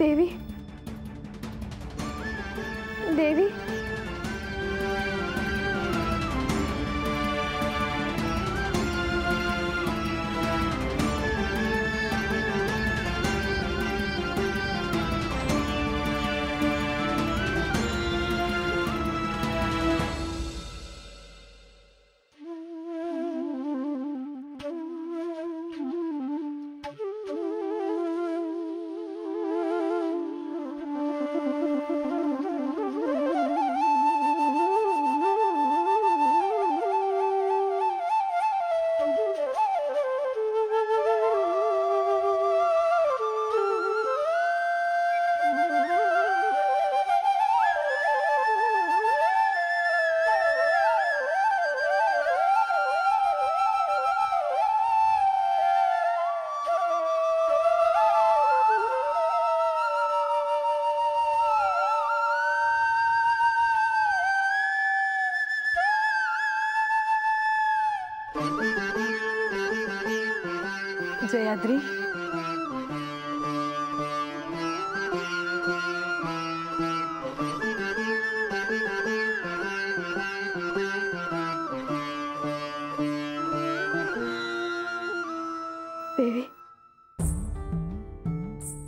देवी, देवी, जयाद्री, देवी,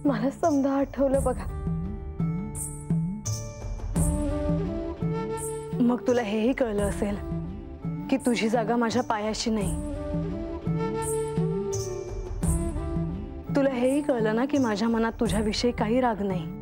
मला समजा आठवलं बघा। मग तुला हेही कळलं असेल की तुझी जागा माझ्या पायाशी नाही। तुला हेही कळलं ना की माझ्या मनात तुझ्याविषयी काही राग नाही।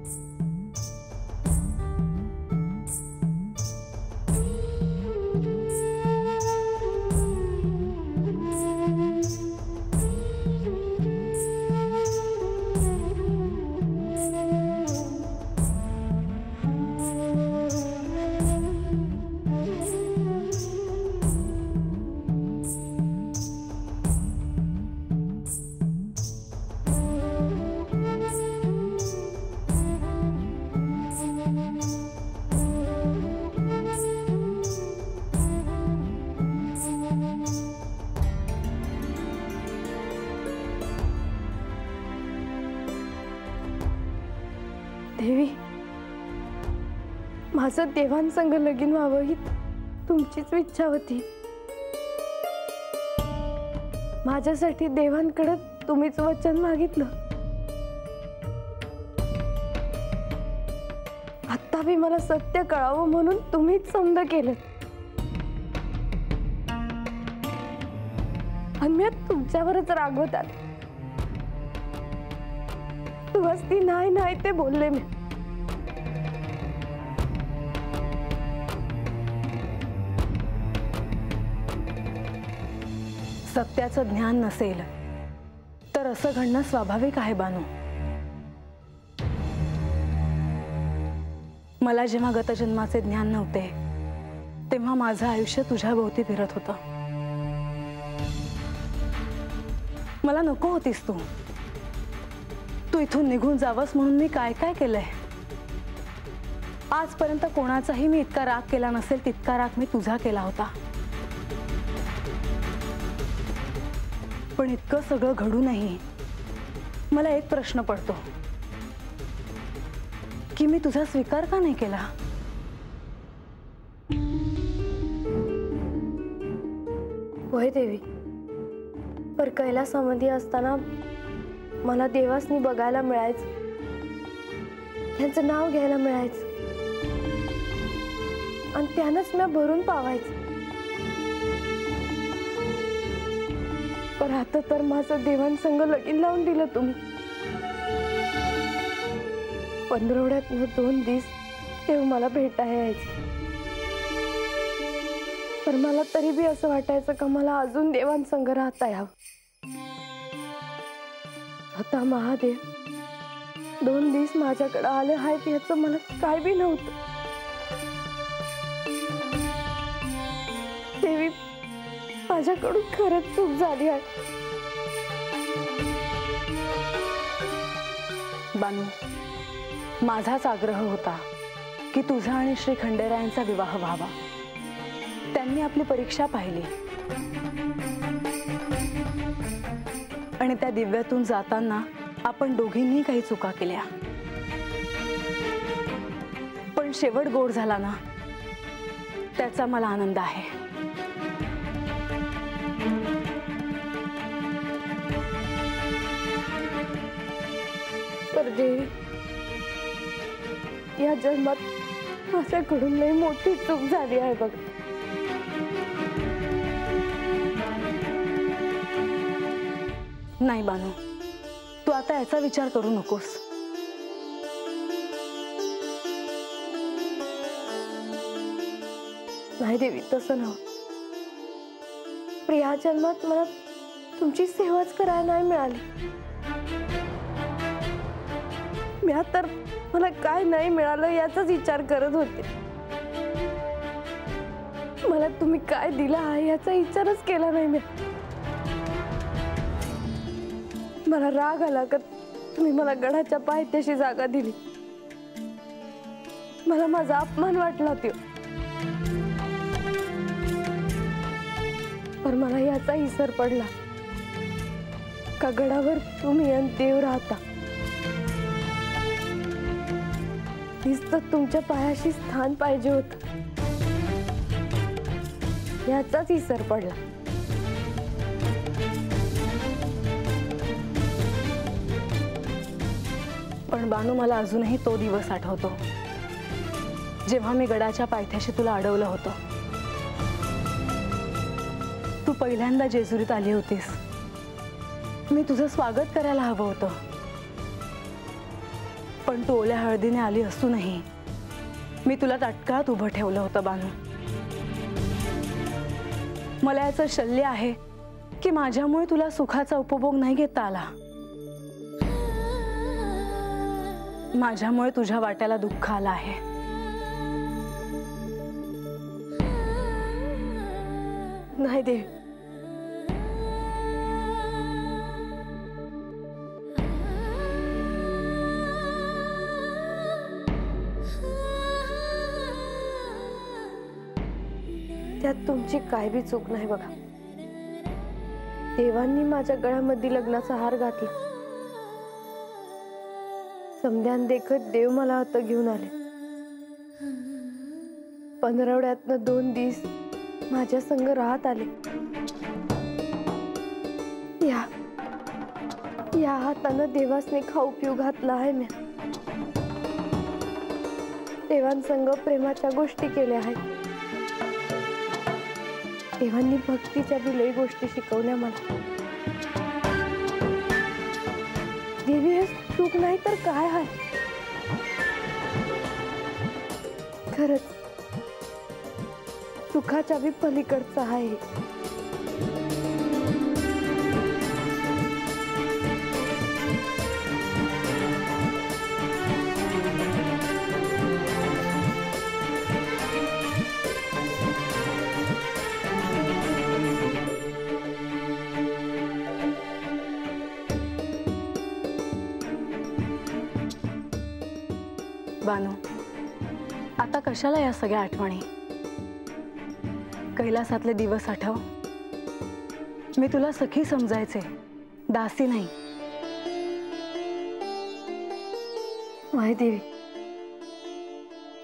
देवी, माझं देवांसंग लगीन व्हावं ही तुमचीच इच्छा होती। माझ्यासाठी देवांकडे तुम्हीच वचन मागितलं। आता बी मला सत्य कळावं म्हणून तुम्हीच समज केलं। आणि मी तुमच्यावरच रागवतात। तुझ ती नाही नाही ते बोलले मी। सत्याचं ज्ञान नसेल तर असं घडणं स्वाभाविक आहे बानू। मला जेव्हा गतजन्माचे ज्ञान नव्हते तेव्हा माझं आयुष्य तुझ्या भोवती फिरत होतं। मला नको होतीस तू। तू इथून निघून जावस म्हणून मी काय काय केलंय। आजपर्यंत कोणाचाही मी इतका राग केला नसेल तितका राग मी तुझा केला होता। पण इतकं सगळं घडूनही मला एक प्रश्न पडतो की मी तुझा स्वीकार का नाही केला। होय देवी, पर कैलासामध्ये असताना मला देवासनी बघायला मिळायचं, त्यांचं नाव घ्यायला मिळायचं आणि त्यानंच मी भरून पावायचं। पर आता तर माझं देवांसंग लगीन लावून दिलं तुम्ही। पंधरवड्यातनं 2 दिवस तेव्हा मला भेटायला यायचं। पर मला तरी बी असं वाटायचं का मला अजून देवांसंग राहता यावं। आता महादेव 2 दिवस माझ्याकडे आले आहेत याचं मला काय बी नव्हतं। देवी, माझ्याकडून खरंच चूक झाली आहे। बानू, माझाच आग्रह होता की तुझा आणि श्री खंडेरायांचा विवाह व्हावा। त्यांनी आपली परीक्षा पाहिली आणि त्या दिव्यातून जाताना आपण दोघींनी काही चुका केल्या। पण शेवट गोड झाला ना, त्याचा मला आनंद आहे. पर देवी, या जन्मात माझ्याकडून लई मोठी चूक झाली आहे बघ. नाही बानू, तू आता याचा विचार करू नकोस. नाही देवी, तसं ना. प्रिया जन्मात मला तुमची सेवाच करायला नाही मिळाली. मी तर मला काय नाही मिळालं याचाच विचार करत होते. मला तुम्ही काय दिला आहे याचा विचारच केला नाही मी. मला राग आला का तुम्ही मला गडाच्या पायथ्याशी जागा दिली. मला माझा अपमान वाटला तो. पण मला याचा विसर पडला का गडावर तुम्ही आणि देव राहता. नुसतं तुमच्या पायाशी स्थान पाहिजे होत, याचाच विसर पडला. पण बानू, मला अजूनही तो दिवस आठवतो जेव्हा मी गडाच्या पायथ्याशी तुला अडवलं होतं. तू पहिल्यांदा जेजुरीत आली होतीस. मी तुझं स्वागत करायला हवं होतं, पण तू ओल्या हळदीने आली असूनही मी तुला ताटकळात उभं ठेवलं होतं बानू. मला याचं शल्य आहे की माझ्यामुळे तुला सुखाचा उपभोग नाही घेता आला. माझ्यामुळे तुझ्या वाट्याला दुःख आलं आहे. नाही देव, त्यात तुमची काय बी चूक नाही बघा. देवांनी माझ्या गळ्यामध्ये लग्नाचा हार घातला. समध्यान देखत देव मला आता घेऊन आले. 15 2 दिवस माझ्या संग राहत आले. या हातानं देवासने खाऊ पिऊ घातला आहे. मी देवांसंग प्रेमाच्या गोष्टी केल्या आहेत. देवांनी भक्तीच्या बी लई गोष्टी शिकवल्या मला. देवी, हे चूक नाही तर काय आहे. खरंच सुखाच्या बी पलीकडचं आहे. बानू, आता कशाला या सगळ्या आठवणी? कैलासातले दिवस आठव. मी तुला सखी समजायचे, दासी नाही. माही देवी,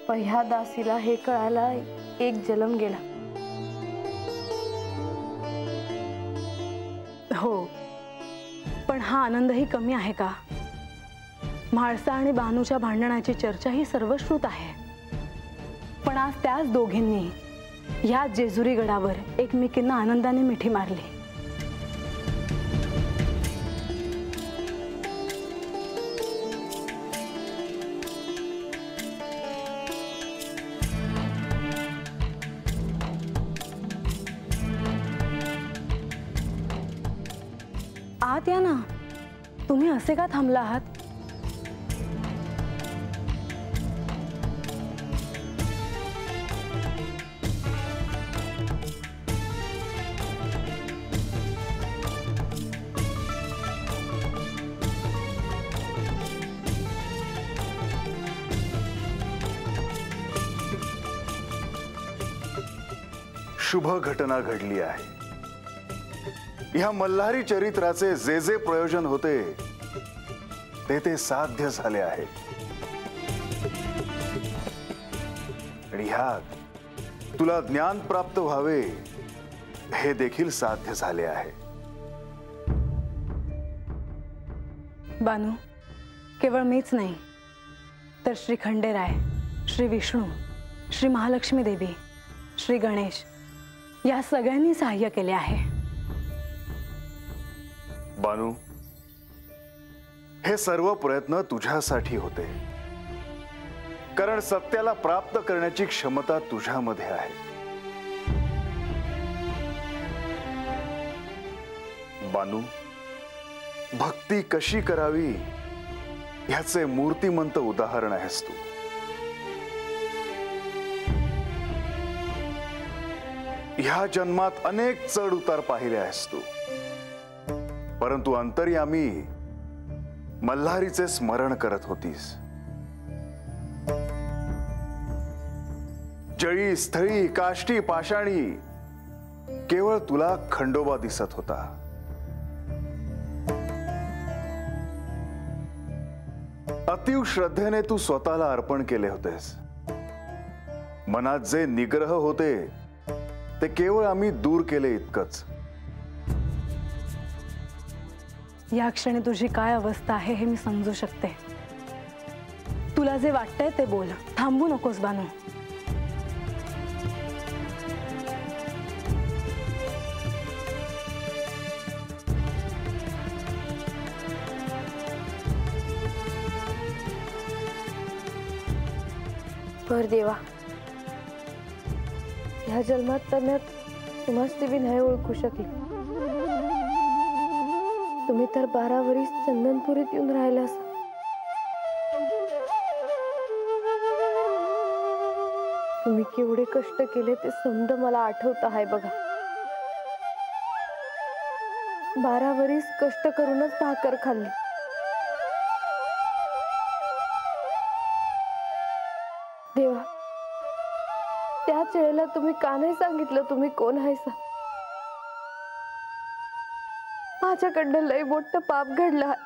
पण ह्या दासीला हे कळायला एक जन्म गेला. हो, पण हा आनंदही कमी आहे का? म्हाळसा आणि बानूच्या भांडणाची चर्चा ही सर्वश्रुत आहे. पण आज त्याच दोघींनी ह्या जेजुरी गडावर एकमेकींना आनंदाने मिठी मारली. आत या ना. तुम्ही असे का थांबला आहात? शुभ घटना घडली आहे. ह्या मल्हारी चरित्राचे जे जे प्रयोजन होते ते साध्य झाले आहे. आणि ह्यात तुला ज्ञान प्राप्त व्हावे हे देखील साध्य झाले आहे. बानू, केवळ मीच नाही तर श्री खंडेराय, श्री विष्णू, श्री महालक्ष्मी देवी, श्री गणेश या सगळ्यांनी सहाय्य केले आहे. बानू, हे सर्व प्रयत्न तुझ्यासाठी होते, कारण सत्याला प्राप्त करण्याची क्षमता तुझ्यामध्ये आहे. बानू, भक्ती कशी करावी ह्याचे मूर्तिमंत उदाहरण आहेस तू. ह्या जन्मात अनेक चढ उतार पाहिले आहेस तू, परंतु अंतर्यामी मल्हारीचे स्मरण करत होतीस. जळी स्थळी काष्टी पाषाणी केवळ तुला खंडोबा दिसत होता. अतीव श्रद्धेने तू स्वतःला अर्पण केले होतेस. मनात जे निग्रह होते ते केवळ आम्ही दूर केले इतकंच. या क्षणी तुझी काय अवस्था आहे हे मी समजू शकते. तुला जे वाटतंय ते बोल, थांबू नकोस बानू. पर देवा, ह्या जन्मात तर मी तुम्हास बी नाही ओळखू शकले. तुम्ही तर 12 वर्ष चंदनपुरीत येऊन राहिलास. तुम्ही केवढे कष्ट केले ते समज मला आठवत आहे बघा. 12 वर्ष कष्ट करूनच भाकर खाल्ली. देवा, त्याच वेळेला तुम्ही का नाही सांगितलं तुम्ही कोण आहेसा? माझ्याकडनं लय मोठं पाप घडलं आहे.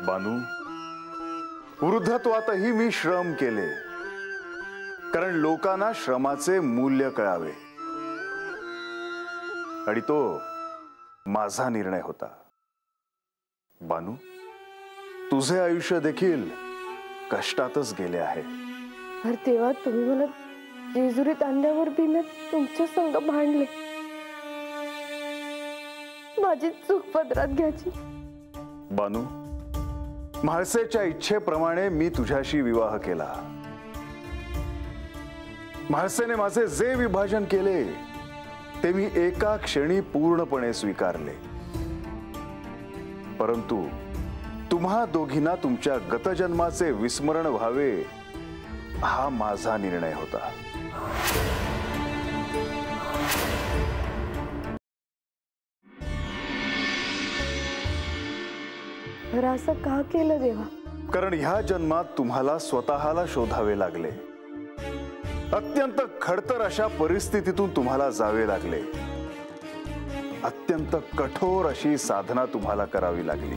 बानू, वृद्धत्वातही मी श्रम केले, कारण लोकांना श्रमाचे मूल्य कळावे, आणि तो माझा निर्णय होता. बानू, तुझे आयुष्य देखील कष्टातच गेले आहे. अरे तेव्हा तुम्ही मला जेजुरीत आणल्यावर बी मी तुमच्या संग भांडले. माझी चूक पदरात घ्यायची. बानू, म्हाळसेच्या इच्छेप्रमाणे मी तुझ्याशी विवाह केला. म्हाळसेने माझे जे विभाजन केले ते मी एका क्षणी पूर्णपणे स्वीकारले. परंतु तुम्हा दोघींना तुमच्या गतजन्माचे विस्मरण व्हावे हा माझा निर्णय होता. असं का केलं देवा? कारण ह्या जन्मात तुम्हाला स्वतःला शोधावे लागले. अत्यंत खडतर अशा परिस्थितीतून तुम्हाला जावे लागले. अत्यंत कठोर अशी साधना तुम्हाला करावी लागली.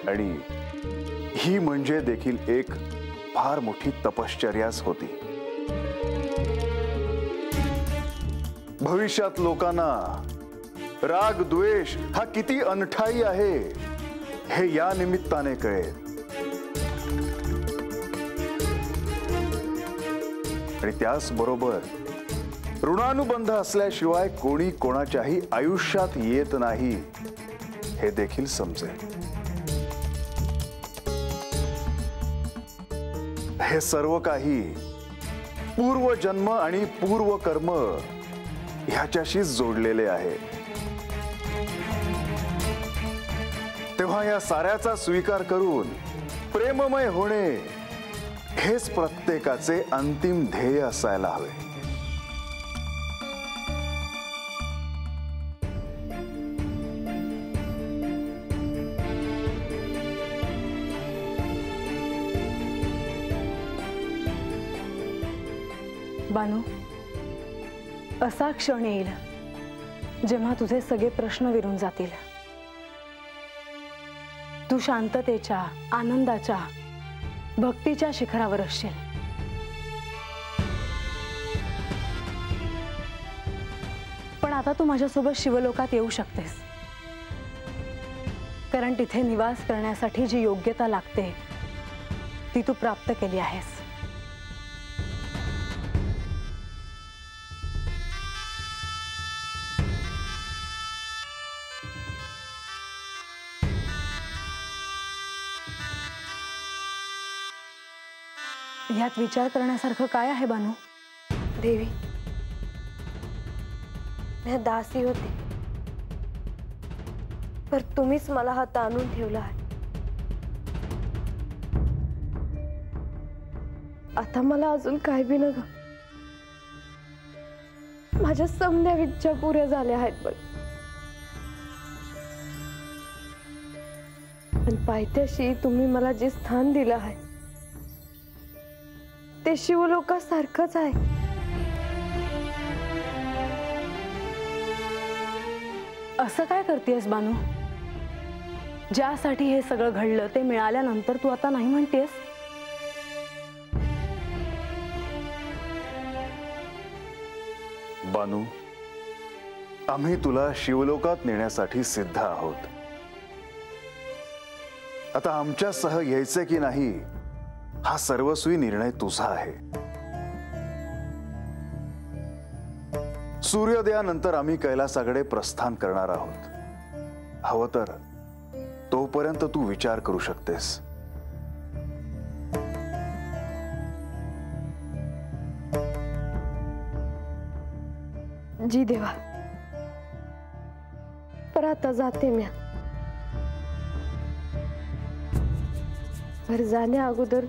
आणि ही म्हणजे देखील एक फार मोठी तपश्चर्याच होती. भविष्यात लोकांना राग द्वेष हा किती अनठाई आहे हे या निमित्ताने कळेल. आणि त्याच बरोबर ऋणानुबंध असल्याशिवाय कोणी कोणाच्याही आयुष्यात येत नाही हे देखील समजेल. हे सर्व काही पूर्वजन्म आणि पूर्वकर्म ह्याच्याशी जोडलेले आहे. तेव्हा या साऱ्याचा स्वीकार करून प्रेममय होणे हेच प्रत्येकाचे अंतिम ध्येय असायला हवे. बानू, असा क्षण येईल जेव्हा तुझे सगळे प्रश्न विरून जातील, तू शांततेच्या, आनंदाच्या, भक्तीच्या शिखरावर असशील. पण आता तू माझ्यासोबत शिवलोकात येऊ शकतेस, कारण तिथे निवास करण्यासाठी जी योग्यता लागते ती तू प्राप्त केली आहेस. यात विचार करण्यासारखं काय आहे बानू? देवी, मी दासी होते, पर तुम्हीच मला हात आणून ठेवला आहे. आता मला अजून काय बी नका. माझ्या समध्या इच्छा पुऱ्या झाल्या आहेत बघ. पण पायथ्याशी तुम्ही मला जे स्थान दिलं आहे ते शिवलोकासारखंच आहे. असं काय करतेस बानू? ज्यासाठी हे सगळं घडलं ते मिळाल्यानंतर तू आता नाही म्हणतेस? बानू, आम्ही तुला शिवलोकात नेण्यासाठी सिद्ध आहोत. आता आमच्यासह यायचे की नाही हा सर्वस्वी निर्णय तुझा आहे. सूर्योदयानंतर आम्ही कैलासाकडे प्रस्थान करणार आहोत. हवं तर तोपर्यंत तू विचार करू शकतेस. जी देवा, पर आता जाते मी. पर जाण्या अगोदर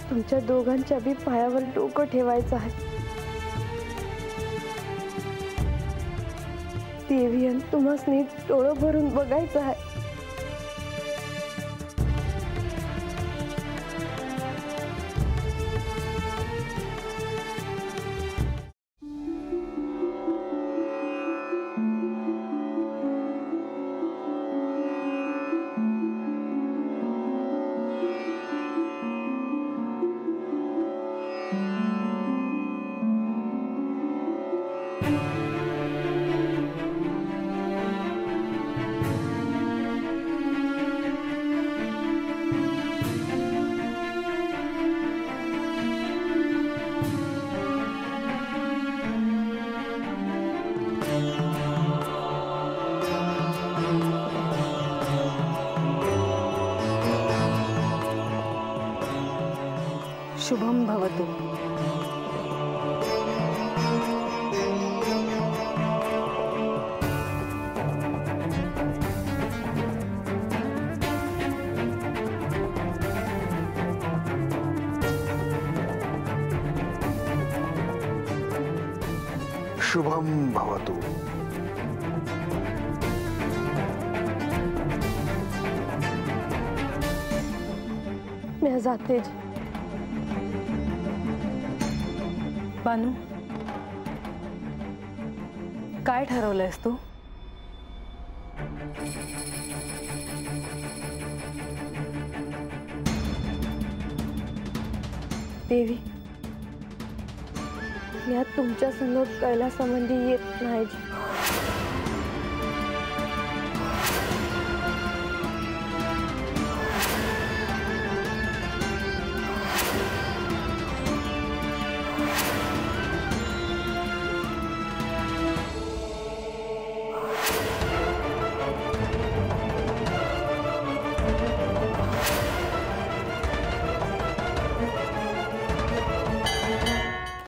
तुमच्या दोघांच्या बी पायावर डोकं ठेवायचं आहे. देवी, आणि तुम्हासनी डोळं भरून बघायचं आहे. शुभम भवतु. शुभम भवतु. मैं जाते जी. बानू, काय ठरवलंयस तू? देवी, मी आज तुमच्या संग कैलासामध्ये येत नाही.